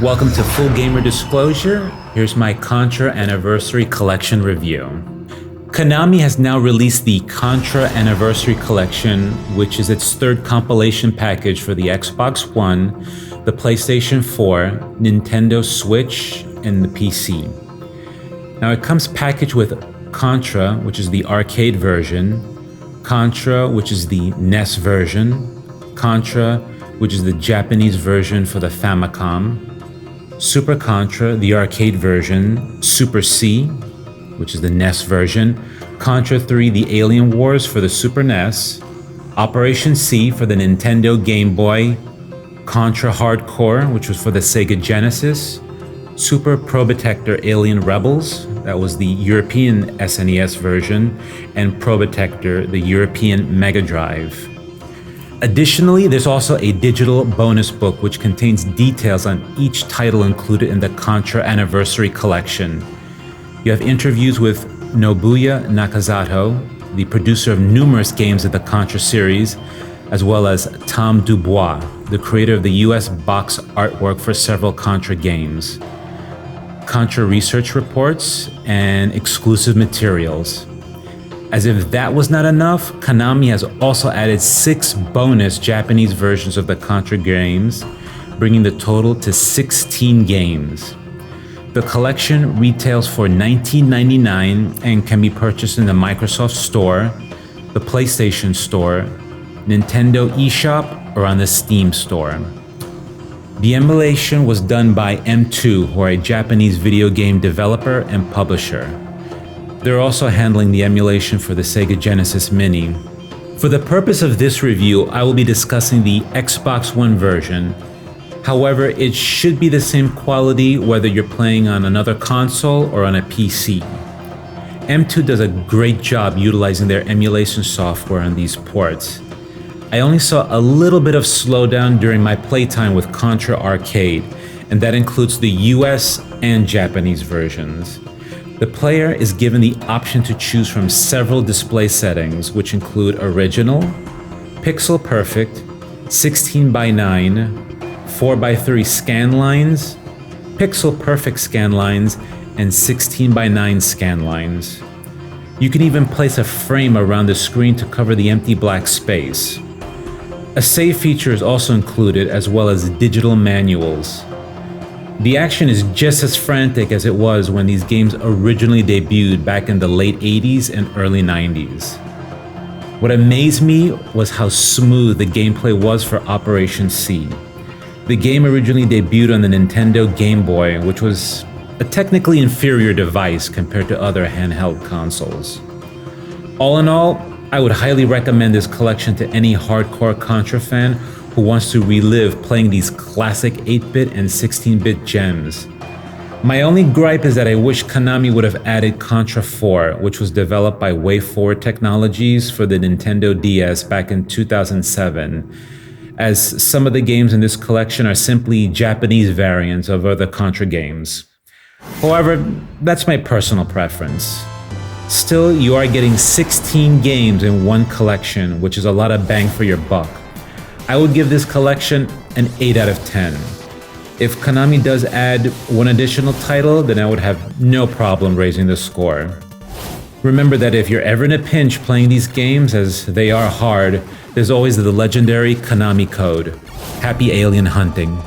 Welcome to Full Gamer Disclosure. Here's my Contra Anniversary Collection review. Konami has now released the Contra Anniversary Collection, which is its third compilation package for the Xbox One, the PlayStation 4, Nintendo Switch, and the PC. Now it comes packaged with Contra, which is the arcade version, Contra, which is the NES version, Contra, which is the Japanese version for the Famicom, Super Contra, the arcade version, Super C, which is the NES version, Contra 3, the Alien Wars for the Super NES, Operation C for the Nintendo Game Boy, Contra Hardcore, which was for the Sega Genesis, Super Probotector Alien Rebels, that was the European SNES version, and Probotector, the European Mega Drive. Additionally, there's also a digital bonus book which contains details on each title included in the Contra Anniversary Collection. You have interviews with Nobuya Nakazato, the producer of numerous games of the Contra series, as well as Tom Dubois, the creator of the US box artwork for several Contra games, Contra research reports, and exclusive materials. As if that was not enough, Konami has also added 6 bonus Japanese versions of the Contra games, bringing the total to 16 games. The collection retails for $19.99 and can be purchased in the Microsoft Store, the PlayStation Store, Nintendo eShop, or on the Steam Store. The emulation was done by M2, who are a Japanese video game developer and publisher. They're also handling the emulation for the Sega Genesis Mini. For the purpose of this review, I will be discussing the Xbox One version. However, it should be the same quality whether you're playing on another console or on a PC. M2 does a great job utilizing their emulation software on these ports. I only saw a little bit of slowdown during my playtime with Contra Arcade, and that includes the US and Japanese versions. The player is given the option to choose from several display settings, which include Original, Pixel Perfect, 16:9, 4:3 scan lines, Pixel Perfect scan lines, and 16:9 scan lines. You can even place a frame around the screen to cover the empty black space. A save feature is also included, as well as digital manuals. The action is just as frantic as it was when these games originally debuted back in the late 80s and early 90s. What amazed me was how smooth the gameplay was for Operation C. The game originally debuted on the Nintendo Game Boy, which was a technically inferior device compared to other handheld consoles. All in all, I would highly recommend this collection to any hardcore Contra fan who wants to relive playing these classic 8-bit and 16-bit gems. My only gripe is that I wish Konami would have added Contra 4, which was developed by WayForward Technologies for the Nintendo DS back in 2007, as some of the games in this collection are simply Japanese variants of other Contra games. However, that's my personal preference. Still, you are getting 16 games in one collection, which is a lot of bang for your buck. I would give this collection an 8 out of 10. If Konami does add one additional title, then I would have no problem raising the score. Remember that if you're ever in a pinch playing these games, as they are hard, there's always the legendary Konami Code. Happy alien hunting.